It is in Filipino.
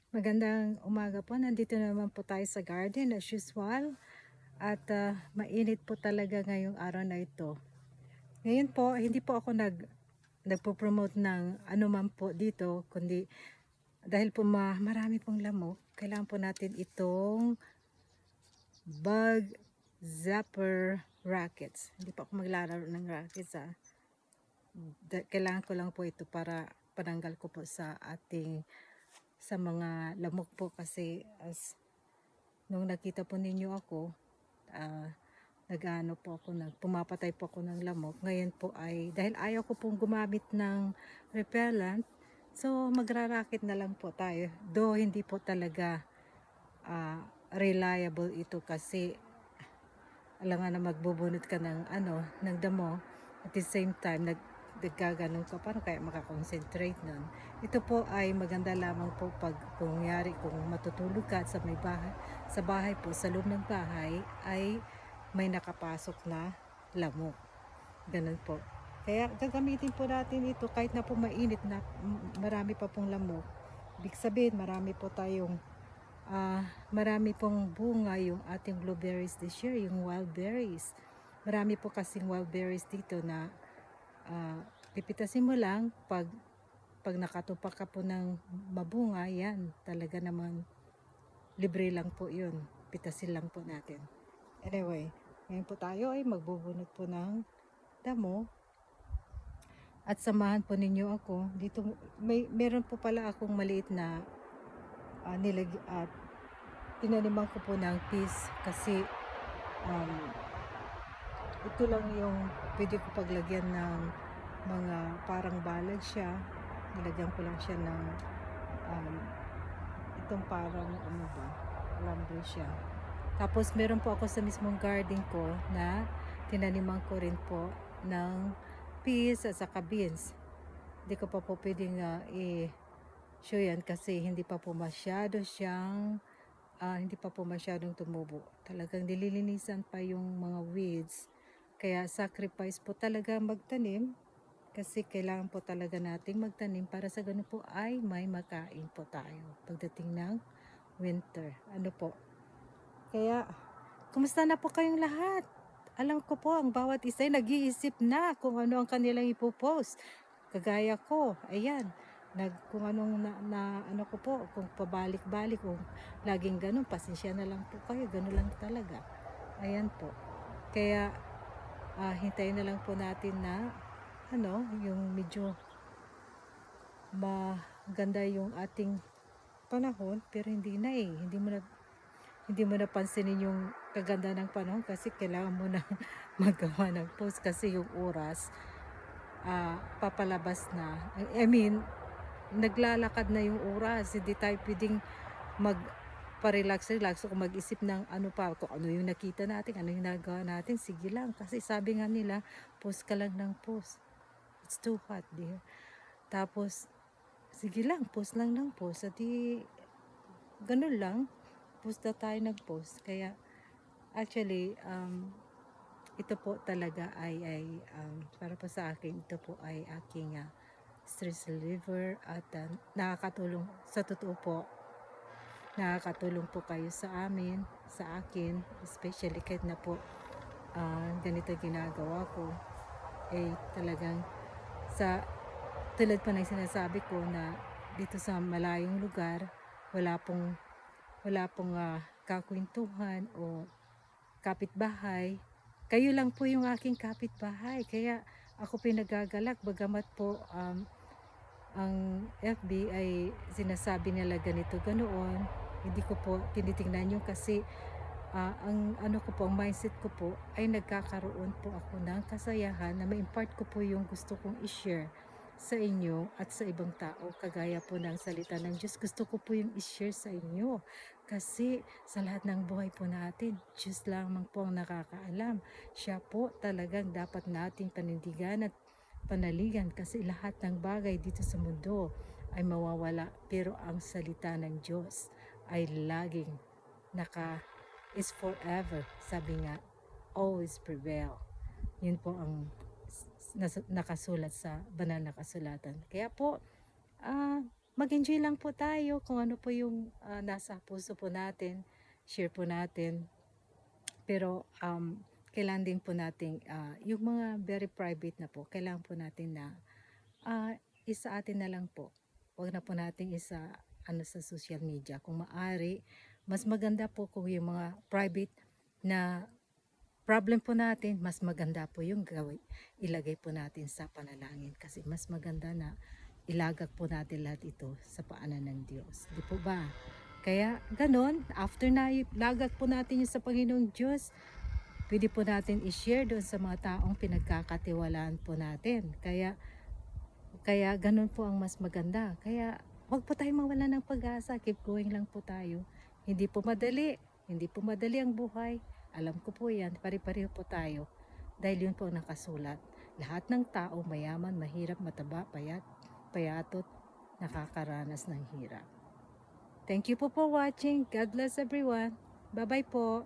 Magandang umaga po. Nandito naman po tayo sa garden as usual. At mainit po talaga ngayong araw na ito. Ngayon po, hindi po ako nagpo-promote ng anuman po dito, kundi dahil po marami pong lamok, kailangan po natin itong bug zapper rackets. Hindi po ako maglalaro ng rackets kailangan ko lang po ito para pananggal ko po sa mga lamok po kasi nung nakita po ninyo ako, nag-ano po ako, pumapatay po ako ng lamok. Ngayon po ay, dahil ayaw ko pong gumamit ng repellent, so magra-racket na lang po tayo. Though hindi po talaga reliable ito kasi alam nga na magbubunot ka ng damo. At the same time, nagkaganon ka, paano kaya makakonsentrate nun? Ito po ay maganda lamang po kung matutulog ka at sa bahay po, sa loob ng bahay, ay may nakapasok na lamok. Ganun po. Kaya gagamitin po natin ito kahit na po mainit na marami pa pong lamok. Ibig sabihin, marami pong bunga yung ating blueberries this year, yung wild berries. Marami po kasing wild berries dito na pipitasin mo lang pag nakatupak ka po ng mabunga, yan talaga naman libre lang po yun, pitasin lang po natin. Anyway, ngayon po tayo ay magbubunot po ng damo at samahan po ninyo ako dito. Meron po pala akong maliit na tinaniman ko po ng peas kasi ito lang yung pwede ko paglagyan ng mga parang balag siya. Nilagyan ko lang siya ng itong parang alambre siya. Tapos meron po ako sa mismong garden ko na tinaniman ko rin po ng peas at saka beans. Hindi ko pa po pwedeng i-show yan kasi hindi pa po masyadong tumubo. Talagang nililinisan pa yung mga weeds. Kaya sacrifice po talaga magtanim kasi kailangan po talaga nating magtanim para sa ganun po ay may makain po tayo pagdating ng winter. Ano po? Kaya, kumusta na po kayong lahat? Alam ko po, ang bawat isa ay nag-iisip na kung ano ang kanilang ipopost. Kagaya ko, ayan, kung anong ano ko po, kung pabalik-balik, kung laging ganun, pasensya na lang po kayo, ganun lang talaga. Ayan po. Kaya, hintayin na lang po natin na, yung medyo maganda yung ating panahon, pero hindi na hindi mo napansinin yung kaganda ng panahon kasi kailangan mo na magawa ng post kasi yung oras papalabas na. I mean, naglalakad na yung oras. Hindi tayo pwedeng relax o mag-isip ng kung ano yung nakita natin, ano yung nagawa natin. Sige lang. Kasi sabi nga nila, post ka lang ng post. It's too hot, dear. Tapos, sige lang, post lang ng post. At ganun lang. Post na tayo nag-post. Kaya, actually, ito po talaga ay para po sa akin, ito po ay aking stress reliever at nakakatulong. Sa totoo po, nakakatulong po kayo sa akin, especially kahit na po ganito ginagawa ko. Talagang tulad pa ng sinasabi ko na dito sa malayong lugar, wala pong kakwentuhan o kapitbahay. Kayo lang po yung aking kapitbahay. Kaya ako pinagagalak bagamat po ang FB ay sinasabi nila ganito ganoon. Hindi ko po tinitingnan yun kasi ang mindset ko po ay nagkakaroon po ako ng kasayahan na ma-impart ko po yung gusto kong i-share sa inyo at sa ibang tao. Kagaya po ng salita ng Diyos, gusto ko po yung i-share sa inyo. Kasi sa lahat ng buhay po natin, Diyos lamang po ang nakakaalam. Siya po talagang dapat nating panindigan at panaligan kasi lahat ng bagay dito sa mundo ay mawawala. Pero ang salita ng Diyos ay laging is forever. Sabi nga, always prevail. Yun po ang nakasulat sa banal na kasulatan. Kaya po, mag-enjoy lang po tayo kung ano po yung nasa puso po natin, share po natin. Pero kailangan din po nating yung mga very private na po, kailangan po natin na ah, isa atin na lang po. Huwag na po nating isa ano sa social media. Kung maaari, mas maganda po kung yung mga private na problem po natin, mas maganda po yung gawin. Ilagay po natin sa panalangin kasi mas maganda na ilagak po natin lahat ito sa paanan ng Diyos. Di po ba? Kaya ganon, after na ilagak po natin yung sa Panginoong Diyos, pwede po natin i-share doon sa mga taong pinagkakatiwalaan po natin. Kaya ganun po ang mas maganda. Kaya wag po tayong mawala ng pag-asa. Keep going lang po tayo. Hindi po madali. Hindi po madali ang buhay. Alam ko po yan. Pare-pareho po tayo. Dahil yun po ang nakasulat. Lahat ng tao, mayaman, mahirap, mataba, payat, payatot, nakakaranas ng hirap. Thank you po for watching. God bless everyone. Bye-bye po.